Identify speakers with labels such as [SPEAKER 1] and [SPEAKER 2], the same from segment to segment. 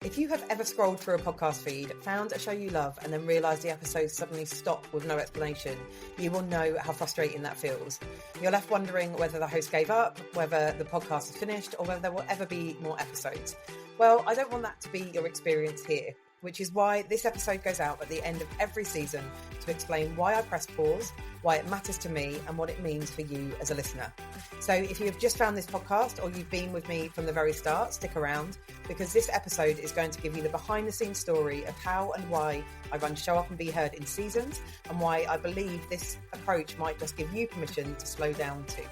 [SPEAKER 1] If you have ever scrolled through a podcast feed, found a show you love, and then realised the episodes suddenly stop with no explanation, you will know how frustrating that feels. You're left wondering whether the host gave up, whether the podcast is finished, or whether there will ever be more episodes. Well, I don't want that to be your experience here, which is why this episode goes out at the end of every season to explain why I press pause, why it matters to me, and what it means for you as a listener. So if you have just found this podcast or you've been with me from the very start, stick around, because this episode is going to give you the behind the scenes story of how and why I run Show Up and Be Heard in seasons, and why I believe this approach might just give you permission to slow down too.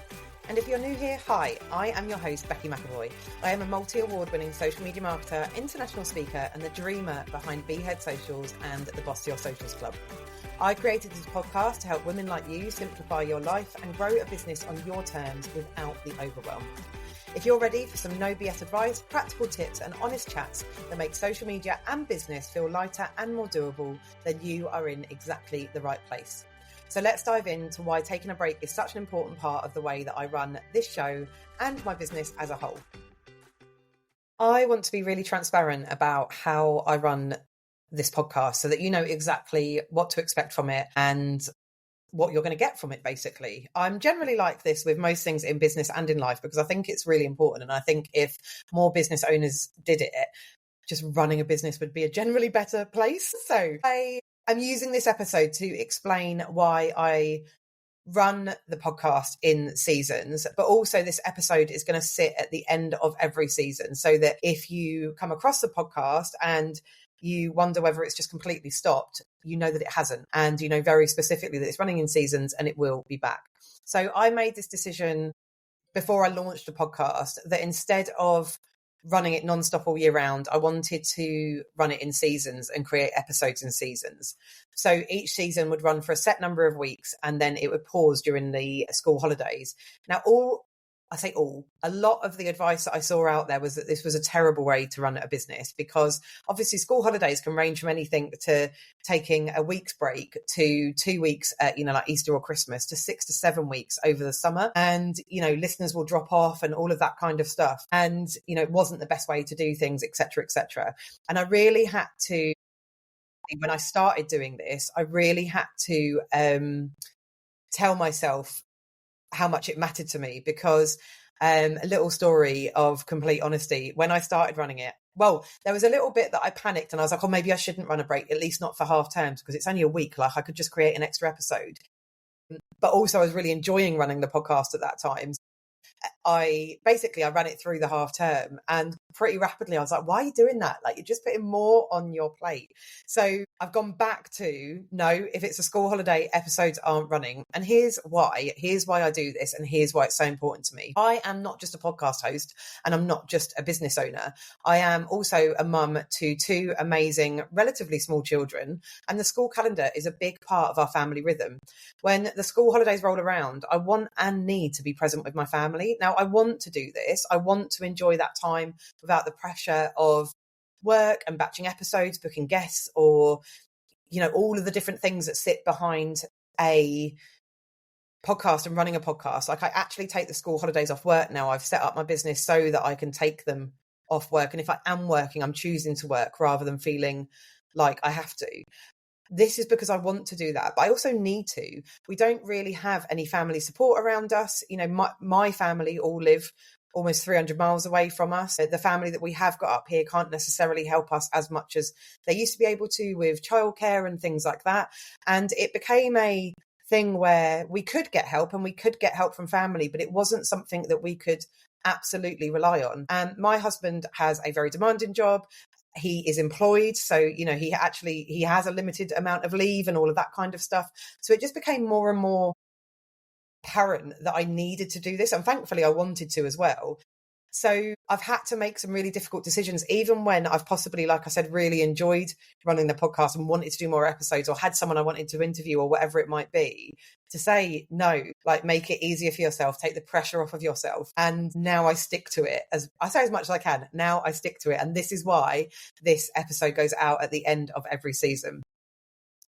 [SPEAKER 1] And if you're new here, hi, I am your host, Becky McAvoy. I am a multi-award-winning social media marketer, international speaker, and the dreamer behind Be Heard Socials and the Boss to Your Socials Club. I created this podcast to help women like you simplify your life and grow a business on your terms without the overwhelm. If you're ready for some no BS advice, practical tips, and honest chats that make social media and business feel lighter and more doable, then you are in exactly the right place. So let's dive into why taking a break is such an important part of the way that I run this show and my business as a whole. I want to be really transparent about how I run this podcast so that you know exactly what to expect from it and what you're going to get from it, basically. I'm generally like this with most things in business and in life because I think it's really important. And I think if more business owners did it, just running a business would be a generally better place. So I'm using this episode to explain why I run the podcast in seasons, but also this episode is going to sit at the end of every season so that if you come across the podcast and you wonder whether it's just completely stopped, you know that it hasn't. And you know very specifically that it's running in seasons and it will be back. So I made this decision before I launched the podcast that instead of running it nonstop all year round, I wanted to run it in seasons and create episodes in seasons. So each season would run for a set number of weeks and then it would pause during the school holidays. Now, a lot of the advice that I saw out there was that this was a terrible way to run a business because obviously school holidays can range from anything to taking a week's break to 2 weeks at, like Easter or Christmas to 6 to 7 weeks over the summer. And, listeners will drop off and all of that kind of stuff. And, it wasn't the best way to do things, et cetera, et cetera. And I really had to, when I started doing this, I really had to tell myself how much it mattered to me because a little story of complete honesty, when I started running it, well, there was a little bit that I panicked and I was like, oh, maybe I shouldn't run a break, at least not for half terms because it's only a week. Like I could just create an extra episode. But also I was really enjoying running the podcast at that time. I ran it through the half term and pretty rapidly I was like, why are you doing that? Like you're just putting more on your plate. So I've gone back to no, if it's a school holiday, episodes aren't running. And here's why I do this. And here's why it's so important to me. I am not just a podcast host and I'm not just a business owner. I am also a mum to 2 amazing, relatively small children. And the school calendar is a big part of our family rhythm. When the school holidays roll around, I want and need to be present with my family. Now, I want to do this. I want to enjoy that time without the pressure of work and batching episodes, booking guests, or, all of the different things that sit behind a podcast and running a podcast. Like I actually take the school holidays off work now. I've set up my business so that I can take them off work. And if I am working, I'm choosing to work rather than feeling like I have to. This is because I want to do that, but I also need to. We don't really have any family support around us. My family all live almost 300 miles away from us. The family that we have got up here can't necessarily help us as much as they used to be able to with childcare and things like that. And it became a thing where we could get help and we could get help from family, but it wasn't something that we could absolutely rely on. And my husband has a very demanding job. He is employed. So, he has a limited amount of leave and all of that kind of stuff. So it just became more and more apparent that I needed to do this. And thankfully I wanted to as well. So I've had to make some really difficult decisions, even when I've possibly, like I said, really enjoyed running the podcast and wanted to do more episodes or had someone I wanted to interview or whatever it might be, to say no, like make it easier for yourself, take the pressure off of yourself. And now I stick to it as much as I can. Now I stick to it. And this is why this episode goes out at the end of every season.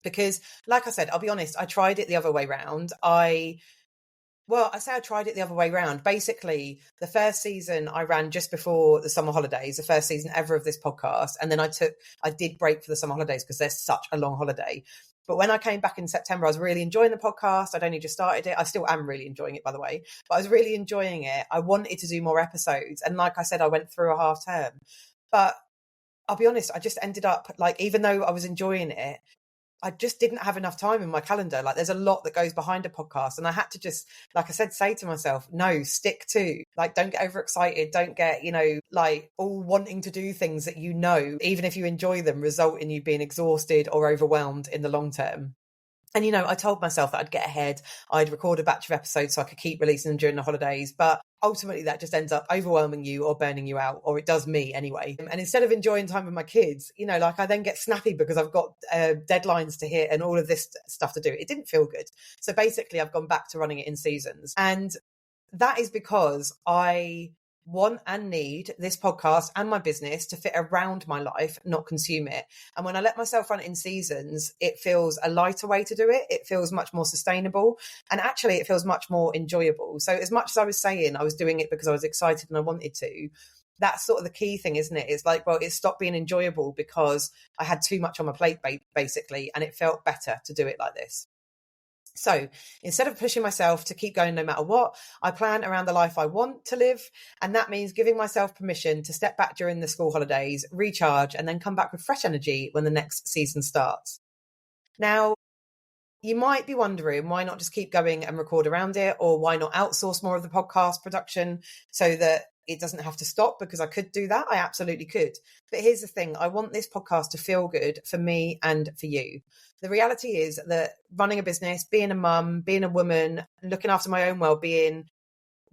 [SPEAKER 1] Because like I said, I'll be honest, I tried it the other way round. I Well, I say I tried it the other way around. Basically, the first season I ran just before the summer holidays, the first season ever of this podcast. And then I did break for the summer holidays because there's such a long holiday. But when I came back in September, I was really enjoying the podcast. I'd only just started it. I still am really enjoying it, by the way, but I was really enjoying it. I wanted to do more episodes. And like I said, I went through a half term, but I'll be honest, I just ended up like, even though I was enjoying it, I just didn't have enough time in my calendar. Like there's a lot that goes behind a podcast. And I had to just, like I said, say to myself, no, stick to, like, don't get overexcited. Don't get, like all wanting to do things that, even if you enjoy them, result in you being exhausted or overwhelmed in the long term. And, I told myself that I'd get ahead. I'd record a batch of episodes so I could keep releasing them during the holidays. But ultimately, that just ends up overwhelming you or burning you out, or it does me anyway. And instead of enjoying time with my kids, like I then get snappy because I've got deadlines to hit and all of this stuff to do. It didn't feel good. So basically, I've gone back to running it in seasons. And that is because I want and need this podcast and my business to fit around my life, not consume it. And when I let myself run it in seasons, it feels a lighter way to do it. It feels much more sustainable. And actually, it feels much more enjoyable. So as much as I was saying I was doing it because I was excited and I wanted to, that's sort of the key thing, isn't it? It's like, well, it stopped being enjoyable because I had too much on my plate, basically. And it felt better to do it like this. So instead of pushing myself to keep going no matter what, I plan around the life I want to live. And that means giving myself permission to step back during the school holidays, recharge, and then come back with fresh energy when the next season starts. Now, you might be wondering, why not just keep going and record around it? Or why not outsource more of the podcast production so that it doesn't have to stop? Because I could do that. I absolutely could. But here's the thing. I want this podcast to feel good for me and for you. The reality is that running a business, being a mum, being a woman, looking after my own well-being,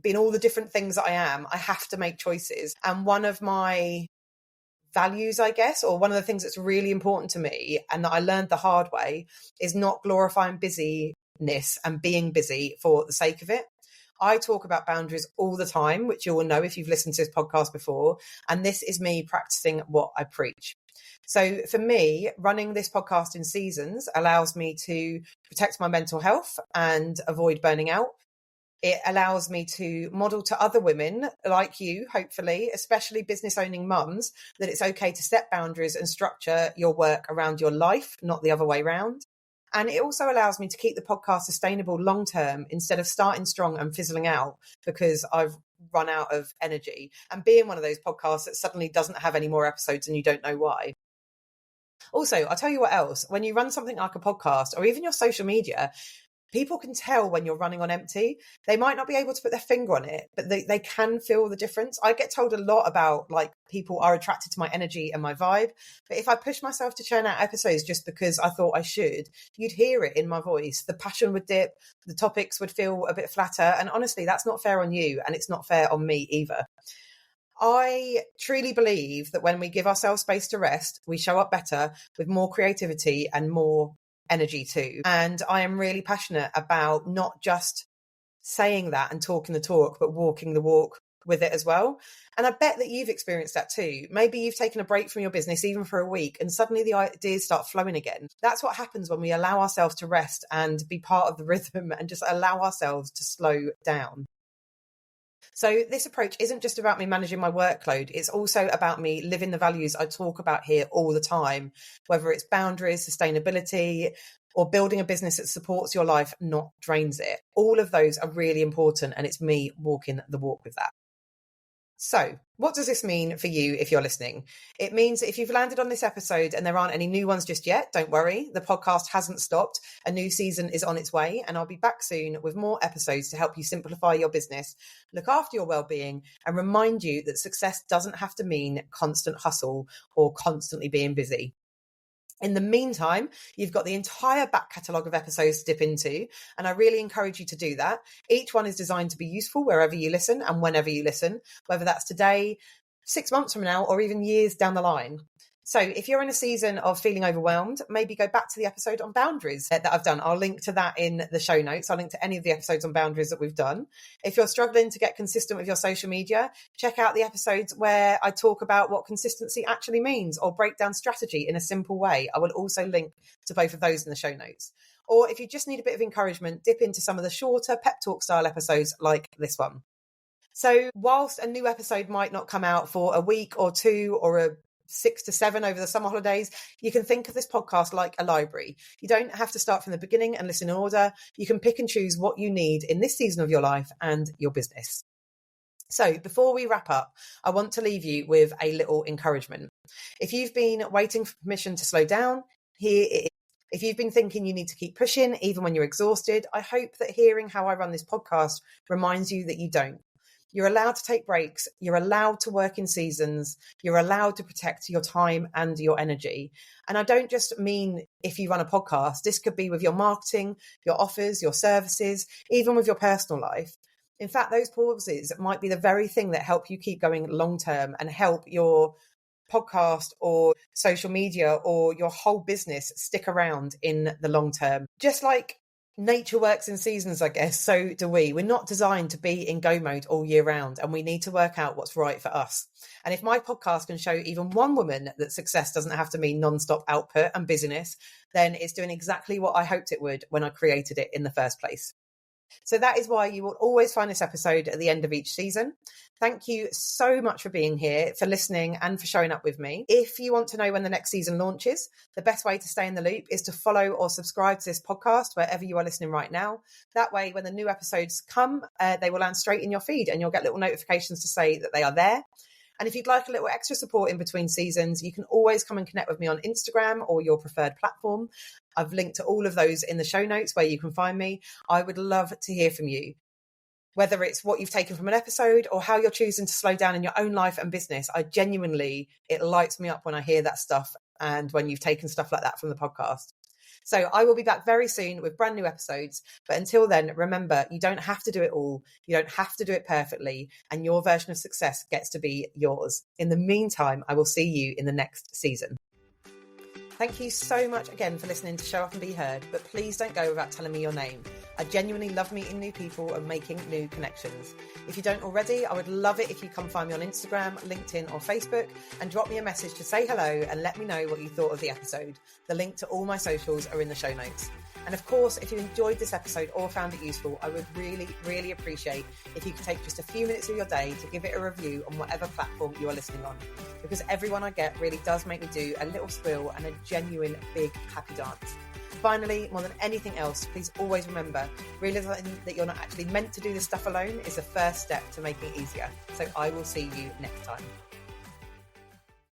[SPEAKER 1] being all the different things that I am, I have to make choices. And one of my values, I guess, or one of the things that's really important to me and that I learned the hard way, is not glorifying busyness and being busy for the sake of it. I talk about boundaries all the time, which you will know if you've listened to this podcast before. And this is me practicing what I preach. So for me, running this podcast in seasons allows me to protect my mental health and avoid burning out. It allows me to model to other women like you, hopefully, especially business owning mums, that it's okay to set boundaries and structure your work around your life, not the other way around. And it also allows me to keep the podcast sustainable long term instead of starting strong and fizzling out because I've run out of energy and being one of those podcasts that suddenly doesn't have any more episodes and you don't know why. Also, I'll tell you what else, when you run something like a podcast or even your social media, people can tell when you're running on empty. They might not be able to put their finger on it, but they can feel the difference. I get told a lot about like people are attracted to my energy and my vibe. But if I push myself to churn out episodes just because I thought I should, you'd hear it in my voice. The passion would dip, the topics would feel a bit flatter. And honestly, that's not fair on you. And it's not fair on me either. I truly believe that when we give ourselves space to rest, we show up better with more creativity and more energy too. And I am really passionate about not just saying that and talking the talk, but walking the walk with it as well. And I bet that you've experienced that too. Maybe you've taken a break from your business even for a week and suddenly the ideas start flowing again. That's what happens when we allow ourselves to rest and be part of the rhythm and just allow ourselves to slow down. So this approach isn't just about me managing my workload. It's also about me living the values I talk about here all the time, whether it's boundaries, sustainability, or building a business that supports your life, not drains it. All of those are really important, and it's me walking the walk with that. So what does this mean for you if you're listening? It means that if you've landed on this episode and there aren't any new ones just yet, don't worry. The podcast hasn't stopped. A new season is on its way, and I'll be back soon with more episodes to help you simplify your business, look after your well-being, and remind you that success doesn't have to mean constant hustle or constantly being busy. In the meantime, you've got the entire back catalogue of episodes to dip into, and I really encourage you to do that. Each one is designed to be useful wherever you listen and whenever you listen, whether that's today, 6 months from now, or even years down the line. So if you're in a season of feeling overwhelmed, maybe go back to the episode on boundaries that I've done. I'll link to that in the show notes. I'll link to any of the episodes on boundaries that we've done. If you're struggling to get consistent with your social media, check out the episodes where I talk about what consistency actually means or break down strategy in a simple way. I will also link to both of those in the show notes. Or if you just need a bit of encouragement, dip into some of the shorter pep talk style episodes like this one. So whilst a new episode might not come out for a week or two or a 6 to 7 over the summer holidays, you can think of this podcast like a library. You don't have to start from the beginning and listen in order. You can pick and choose what you need in this season of your life and your business. So before we wrap up, I want to leave you with a little encouragement. If you've been waiting for permission to slow down, here it is. If you've been thinking you need to keep pushing even when you're exhausted, I hope that hearing how I run this podcast reminds you that you don't. You're allowed to take breaks. You're allowed to work in seasons. You're allowed to protect your time and your energy. And I don't just mean if you run a podcast. This could be with your marketing, your offers, your services, even with your personal life. In fact, those pauses might be the very thing that help you keep going long term and help your podcast or social media or your whole business stick around in the long term. Just like nature works in seasons, I guess, so do we. We're not designed to be in go mode all year round, and we need to work out what's right for us. And if my podcast can show even one woman that success doesn't have to mean non-stop output and busyness, then it's doing exactly what I hoped it would when I created it in the first place. So that is why you will always find this episode at the end of each season. Thank you so much for being here, for listening and for showing up with me. If you want to know when the next season launches, the best way to stay in the loop is to follow or subscribe to this podcast wherever you are listening right now. That way, when the new episodes come, they will land straight in your feed and you'll get little notifications to say that they are there. And if you'd like a little extra support in between seasons, you can always come and connect with me on Instagram or your preferred platform. I've linked to all of those in the show notes where you can find me. I would love to hear from you. Whether it's what you've taken from an episode or how you're choosing to slow down in your own life and business, it lights me up when I hear that stuff and when you've taken stuff like that from the podcast. So I will be back very soon with brand new episodes. But until then, remember, you don't have to do it all. You don't have to do it perfectly. And your version of success gets to be yours. In the meantime, I will see you in the next season. Thank you so much again for listening to Show Up and Be Heard, but please don't go without telling me your name. I genuinely love meeting new people and making new connections. If you don't already, I would love it if you come find me on Instagram, LinkedIn or Facebook and drop me a message to say hello and let me know what you thought of the episode. The link to all my socials are in the show notes. And of course, if you enjoyed this episode or found it useful, I would really, really appreciate if you could take just a few minutes of your day to give it a review on whatever platform you are listening on. Because every one I get really does make me do a little spill and a genuine big happy dance. Finally, more than anything else, please always remember, realizing that you're not actually meant to do this stuff alone is the first step to making it easier. So I will see you next time.